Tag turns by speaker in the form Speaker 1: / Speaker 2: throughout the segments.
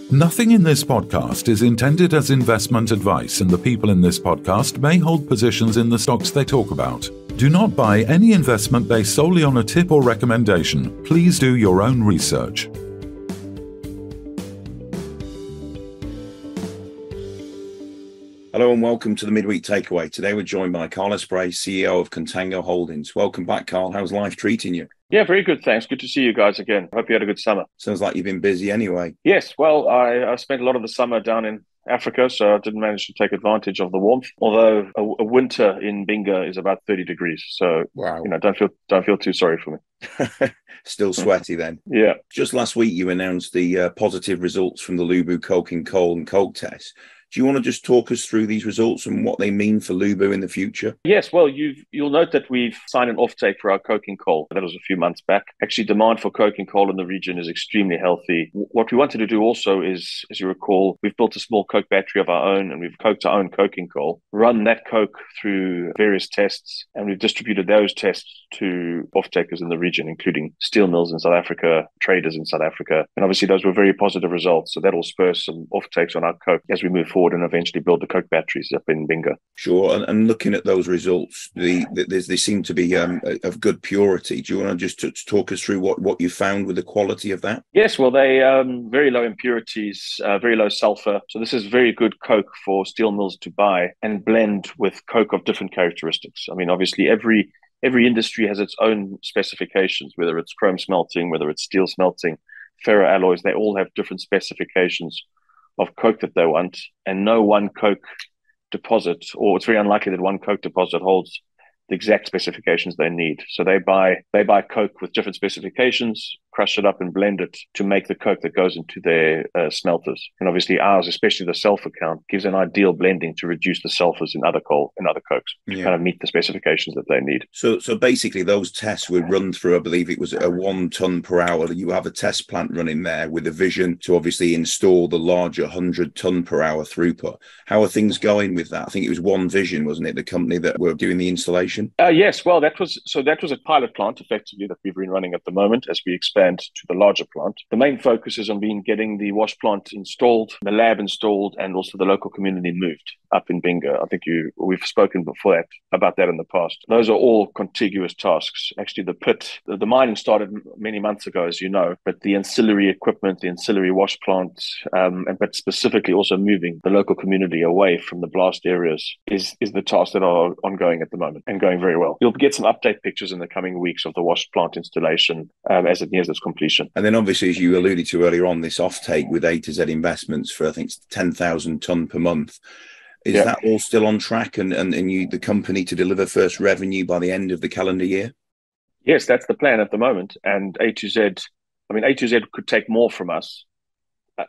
Speaker 1: Nothing in this podcast is intended as investment advice, and the people in this podcast may hold positions in the stocks they talk about. Do not buy any investment based solely on a tip or recommendation. Please do your own research.
Speaker 2: Hello and welcome to the Midweek Takeaway. Today we're joined by Carl Esprey, CEO of Contango Holdings. Welcome back, Carl. How's life treating you?
Speaker 3: Yeah, very good, thanks. Good to see you guys again. Hope you had a good summer.
Speaker 2: Sounds like you've been busy anyway.
Speaker 3: Yes, well, I spent a lot of the summer down in Africa, so I didn't manage to take advantage of the warmth. Although a winter in Binga is about 30 degrees, so
Speaker 2: wow,
Speaker 3: don't feel too sorry for me.
Speaker 2: Still sweaty then.
Speaker 3: Yeah.
Speaker 2: Just last week you announced the positive results from the Lubu coking coal and coke test. Do you want to just talk us through these results and what they mean for Lubu in the future?
Speaker 3: Yes, well, you'll note that we've signed an offtake for our coking coal. That was a few months back. Actually, demand for coking coal in the region is extremely healthy. What we wanted to do also is, as you recall, we've built a small coke battery of our own and we've coked our own coking coal, run that coke through various tests, and we've distributed those tests to off-takers in the region, including steel mills in South Africa, traders in South Africa. And obviously those were very positive results. So that will spur some off-takes on our coke as we move forward and eventually build the coke batteries up in Binga.
Speaker 2: Sure. And looking at those results, they seem to be of good purity. Do you want to just talk us through what you found with the quality of that?
Speaker 3: Yes, well, they very low impurities, very low sulfur. So this is very good coke for steel mills to buy and blend with coke of different characteristics. I mean, obviously, every industry has its own specifications, whether it's chrome smelting, whether it's steel smelting, ferroalloys, they all have different specifications of coke that they want, and no one coke deposit, or it's very unlikely that one coke deposit holds the exact specifications they need. So they buy coke with different specifications, crush it up and blend it to make the coke that goes into their smelters. And obviously ours, especially the sulfur count, gives an ideal blending to reduce the sulfurs in other coal and other cokes to kind of meet the specifications that they need.
Speaker 2: So basically those tests were run through, I believe it was a 1 ton per hour. You have a test plant running there with a vision to obviously install the larger 100 ton per hour throughput. How are things going with that? I think it was One Vision, wasn't it, the company that were doing the installation?
Speaker 3: Yes, well, that was a pilot plant effectively that we've been running at the moment as we expand to the larger plant. The main focus is on getting the wash plant installed, the lab installed, and also the local community moved up in Binga. I think we've spoken before about that in the past. Those are all contiguous tasks. Actually, the pit, the mining started many months ago, as you know, but the ancillary equipment, the ancillary wash plant, but specifically also moving the local community away from the blast areas is the task that are ongoing at the moment and going very well. You'll get some update pictures in the coming weeks of the wash plant installation as it nears its completion.
Speaker 2: And then obviously, as you alluded to earlier on, this offtake with A to Z investments for, I think, 10,000 tonne per month. Is that all still on track and the company to deliver first revenue by the end of the calendar year?
Speaker 3: Yes, that's the plan at the moment. And A to Z could take more from us.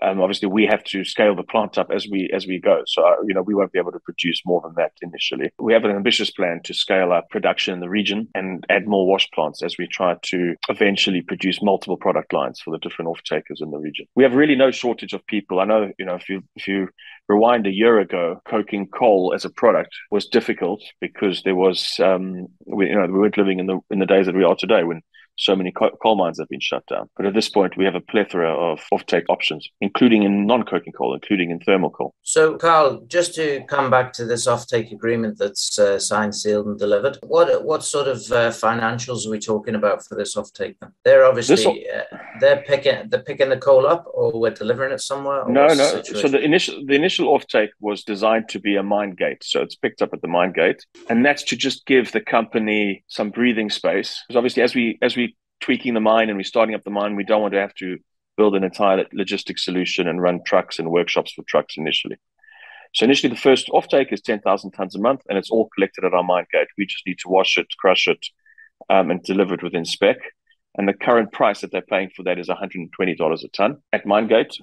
Speaker 3: Obviously, we have to scale the plant up as we go. So, we won't be able to produce more than that initially. We have an ambitious plan to scale up production in the region and add more wash plants as we try to eventually produce multiple product lines for the different off-takers in the region. We have really no shortage of people. I know, if you rewind a year ago, coking coal as a product was difficult because there was, we weren't living in the days that we are today when so many coal mines have been shut down. But at this point, we have a plethora of offtake options, including in non-coking coal, including in thermocol.
Speaker 4: So, Carl, just to come back to this offtake agreement that's signed, sealed, and delivered, what sort of financials are we talking about for this offtake? They're obviously they're picking the coal up, or we're delivering it somewhere.
Speaker 3: No. So the initial offtake was designed to be a mine gate, so it's picked up at the mine gate, and that's to just give the company some breathing space. Because obviously, as we tweaking the mine and we're starting up the mine, we don't want to have to build an entire logistics solution and run trucks and workshops for trucks initially. So initially, the first offtake is 10,000 tons a month, and it's all collected at our mine gate. We just need to wash it, crush it, and deliver it within spec. And the current price that they're paying for that is $120 a ton at mine gate.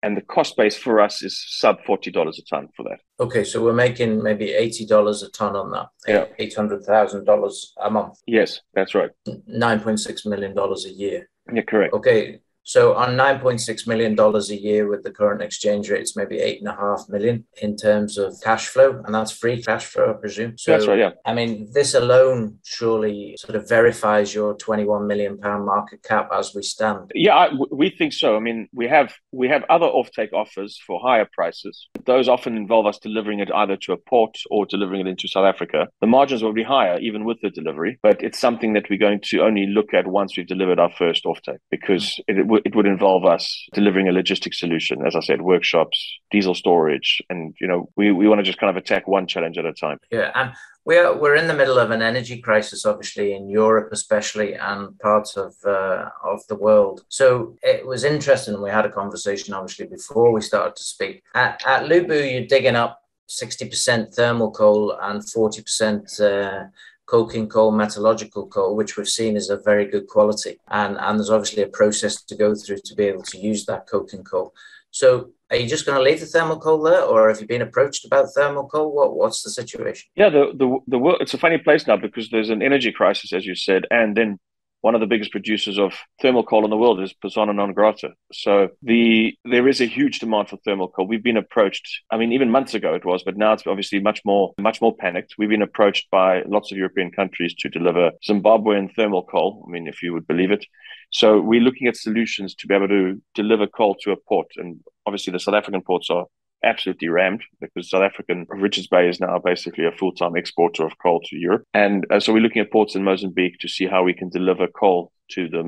Speaker 3: And the cost base for us is sub $40 a ton for that.
Speaker 4: Okay, so we're making maybe $80 a ton on that.
Speaker 3: Yeah.
Speaker 4: $800,000 a month.
Speaker 3: Yes, that's right.
Speaker 4: $9.6 million a year.
Speaker 3: Yeah, correct.
Speaker 4: Okay, So on $9.6 million a year with the current exchange rate, it's maybe $8.5 million in terms of cash flow. And that's free cash flow, I presume. So,
Speaker 3: that's right, yeah.
Speaker 4: I mean, this alone surely sort of verifies your £21 million market cap as we stand.
Speaker 3: Yeah, we think so. I mean, we have other offtake offers for higher prices. Those often involve us delivering it either to a port or delivering it into South Africa. The margins will be higher even with the delivery, but it's something that we're going to only look at once we've delivered our first offtake, because it would involve us delivering a logistics solution, as I said, workshops, diesel storage, and we want to just kind of attack one challenge at a time.
Speaker 4: Yeah, and we're in the middle of an energy crisis, obviously in Europe, especially, and parts of the world. So it was interesting. We had a conversation, obviously, before we started to speak. At Lubu, you're digging up 60% thermal coal and 40% coking coal, metallurgical coal, which we've seen is a very good quality. And there's obviously a process to go through to be able to use that coking coal. So are you just going to leave the thermal coal there, or have you been approached about thermal coal? What's the situation?
Speaker 3: Yeah, the world, it's a funny place now because there's an energy crisis, as you said, and then one of the biggest producers of thermal coal in the world is persona non grata. So there is a huge demand for thermal coal. We've been approached, I mean, even months ago it was, but now it's obviously much more panicked. We've been approached by lots of European countries to deliver Zimbabwean thermal coal. I mean, if you would believe it. So we're looking at solutions to be able to deliver coal to a port. And obviously the South African ports are absolutely rammed because South African Richards Bay is now basically a full-time exporter of coal to Europe. And so we're looking at ports in Mozambique to see how we can deliver coal to the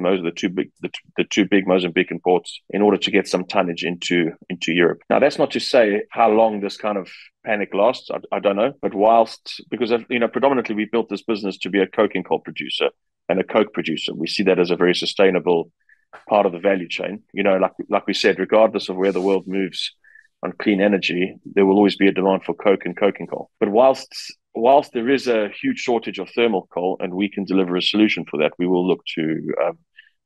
Speaker 3: two big Mozambican ports in order to get some tonnage into Europe. Now, that's not to say how long this kind of panic lasts. I don't know. But because predominantly we built this business to be a coking coal producer and a coke producer. We see that as a very sustainable part of the value chain. Like we said, regardless of where the world moves on clean energy, there will always be a demand for coke and coking coal. But whilst there is a huge shortage of thermal coal and we can deliver a solution for that, we will look to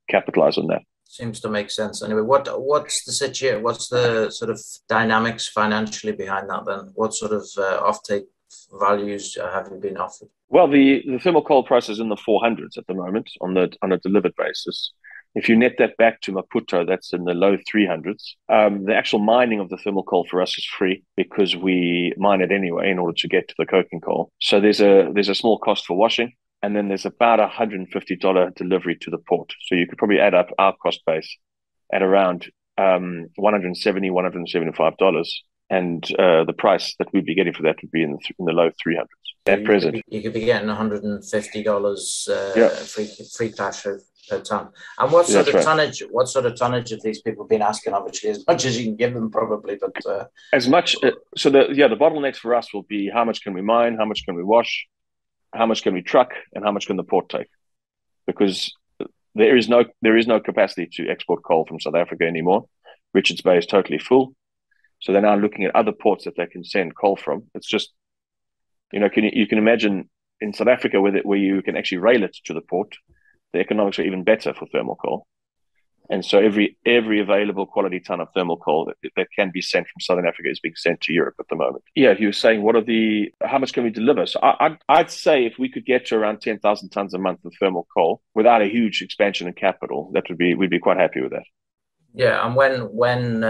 Speaker 3: capitalize on that.
Speaker 4: Seems to make sense. Anyway, what's the situation? What's the sort of dynamics financially behind that then? What sort of offtake values have you been offered?
Speaker 3: Well, the thermal coal price is in the 400s at the moment on a delivered basis. If you net that back to Maputo, that's in the low 300s. The actual mining of the thermal coal for us is free because we mine it anyway in order to get to the coking coal. So there's a small cost for washing, and then there's about $150 delivery to the port. So you could probably add up our cost base at around $170, $175. And the price that we'd be getting for that would be in the low 300s at present.
Speaker 4: You could be getting $150 free cash per ton. And what sort of tonnage? What sort of tonnage have these people been asking? Obviously, as much as you can give them, probably. But
Speaker 3: as much. So the bottlenecks for us will be how much can we mine, how much can we wash, how much can we truck, and how much can the port take? Because there is no capacity to export coal from South Africa anymore. Richards Bay is totally full. So they're now looking at other ports that they can send coal from. It's just, you can imagine in South Africa where you can actually rail it to the port, the economics are even better for thermal coal. And so every available quality ton of thermal coal that can be sent from Southern Africa is being sent to Europe at the moment. Yeah, he was saying, how much can we deliver? So I'd say if we could get to around 10,000 tons a month of thermal coal without a huge expansion in capital, we'd be quite happy with that.
Speaker 4: Yeah, and when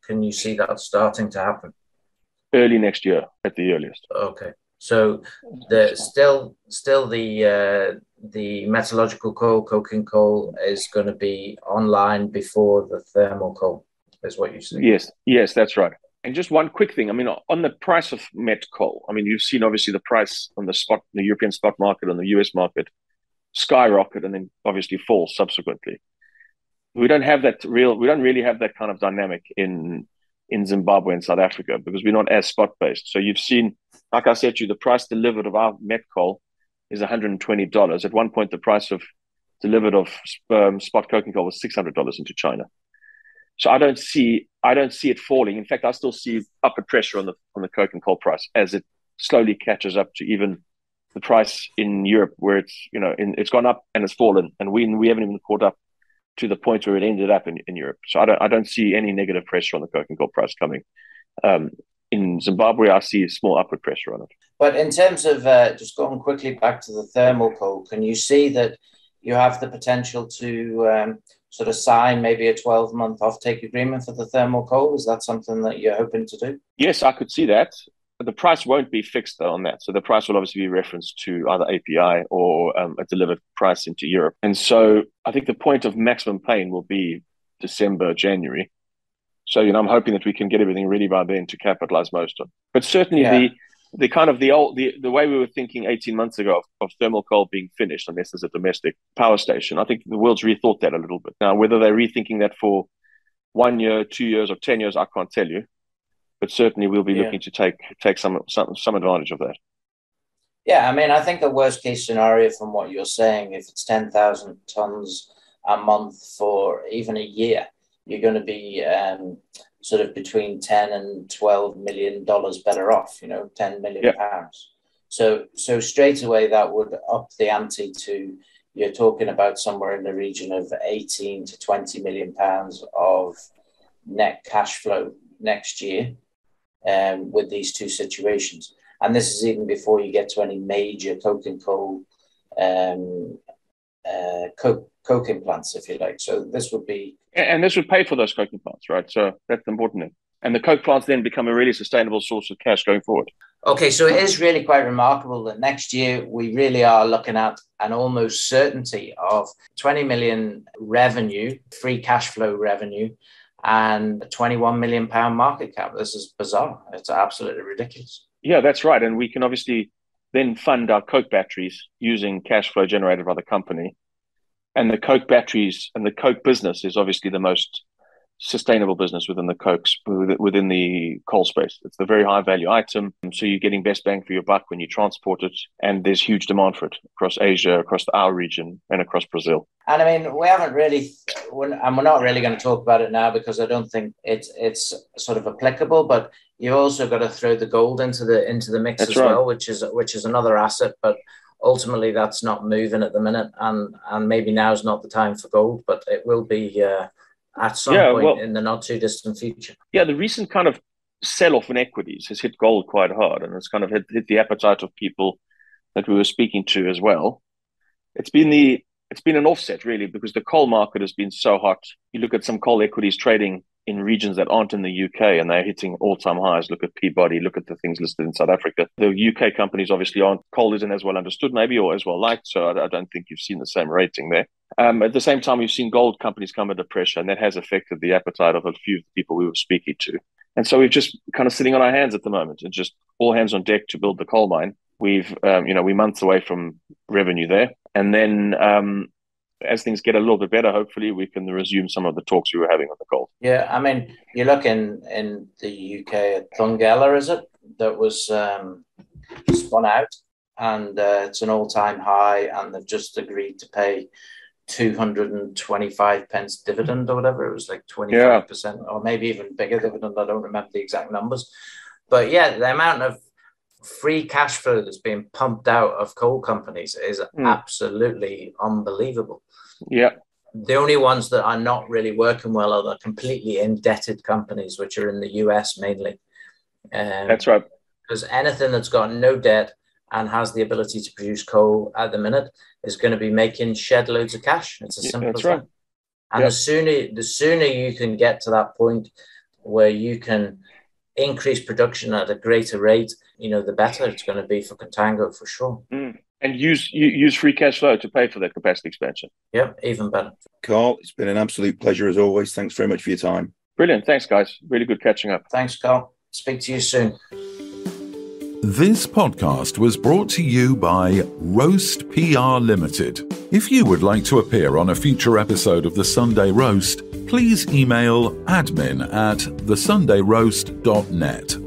Speaker 4: can you see that starting to happen?
Speaker 3: Early next year at the earliest.
Speaker 4: Okay. So still the metallurgical coal, coking coal is going to be online before the thermal coal, is what you said.
Speaker 3: Yes, that's right. And just one quick thing. I mean, on the price of met coal, I mean, you've seen obviously the price on the European spot market, on the US market, skyrocket and then obviously fall subsequently. We don't really have that kind of dynamic in Zimbabwe and South Africa because we're not as spot based. So you've seen, like I said to you, the price delivered of our met coal is $120. At one point, the price of delivered of spot coking coal was $600 into China. So I don't see it falling. In fact, I still see upward pressure on the coking coal price as it slowly catches up to even the price in Europe, where it's gone up and it's fallen, and we haven't even caught up to the point where it ended up in Europe. So I don't see any negative pressure on the coking coal price coming. In Zimbabwe, I see a small upward pressure on it.
Speaker 4: But in terms of just going quickly back to the thermal coal, can you see that you have the potential to sort of sign maybe a 12-month offtake agreement for the thermal coal? Is that something that you're hoping to do?
Speaker 3: Yes, I could see that. The price won't be fixed though on that. So the price will obviously be referenced to either API or a delivered price into Europe. And so I think the point of maximum pain will be December, January. So, I'm hoping that we can get everything ready by then to capitalize most of it. But certainly the way we were thinking 18 months ago of thermal coal being finished, unless there's a domestic power station, I think the world's rethought that a little bit. Now, whether they're rethinking that for 1 year, 2 years, or 10 years, I can't tell you. But certainly we'll be looking to take some advantage of that.
Speaker 4: Yeah, I mean, I think the worst case scenario from what you're saying, if it's 10,000 tons a month for even a year, you're going to be sort of between 10 and 12 million dollars better off, 10 million pounds. So straight away that would up the ante to, you're talking about somewhere in the region of 18 to 20 million pounds of net cash flow next year with these two situations. And this is even before you get to any major coking coal coking plants, if you like. So this would be...
Speaker 3: And this would pay for those coking plants, right? So that's the important thing. And the coke plants then become a really sustainable source of cash going forward.
Speaker 4: Okay, so it is really quite remarkable that next year we really are looking at an almost certainty of 20 million revenue, free cash flow revenue, and a 21 million pound market cap. This is bizarre. It's absolutely ridiculous.
Speaker 3: Yeah, that's right. And we can obviously then fund our coke batteries using cash flow generated by the company. And the coke batteries and the coke business is obviously the most sustainable business within the coal space. It's a very high value item. So you're getting best bang for your buck when you transport it. And there's huge demand for it across Asia, across our region, and across Brazil.
Speaker 4: And I mean, we haven't really, and we're not really going to talk about it now because I don't think it's sort of applicable, but you've also got to throw the gold into the mix. That's as right. well, which is another asset, but ultimately that's not moving at the minute, and maybe now's not the time for gold, but it will be at some point in the not too distant future. Yeah,
Speaker 3: the recent kind of sell-off in equities has hit gold quite hard, and it's kind of hit the appetite of people that we were speaking to as well. It's been an offset really, because the coal market has been so hot. You look at some coal equities trading in regions that aren't in the UK and they're hitting all-time highs. Look at Peabody, look at the things listed in South Africa. The UK companies obviously coal isn't as well understood maybe, or as well liked, so I don't think you've seen the same rating there. At the same time, we've seen gold companies come under pressure, and that has affected the appetite of a few of the people we were speaking to. And so we're just kind of sitting on our hands at the moment and just all hands on deck to build the coal mine. We're months away from revenue there. And then as things get a little bit better, hopefully we can resume some of the talks we were having on the gold.
Speaker 4: Yeah, I mean, you look in the UK at Thungela, is it, that was spun out, and it's an all-time high, and they've just agreed to pay 225 pence dividend or whatever. It was like 25% or maybe even bigger dividend. I don't remember the exact numbers. But yeah, the amount of free cash flow that's being pumped out of coal companies is absolutely unbelievable.
Speaker 3: Yeah.
Speaker 4: The only ones that are not really working well are the completely indebted companies, which are in the US mainly.
Speaker 3: That's right.
Speaker 4: Because anything that's got no debt and has the ability to produce coal at the minute is going to be making shed loads of cash. It's as simple as that. And the sooner you can get to that point where you can increase production at a greater rate, the better it's going to be for Contango for sure.
Speaker 3: And use free cash flow to pay for that capacity expansion.
Speaker 4: Yeah, even better.
Speaker 2: Carl, it's been an absolute pleasure as always. Thanks very much for your time.
Speaker 3: Brilliant. Thanks, guys. Really good catching up.
Speaker 4: Thanks, Carl. Speak to you soon.
Speaker 1: This podcast was brought to you by Roast PR Limited. If you would like to appear on a future episode of The Sunday Roast, please email admin@thesundayroast.net.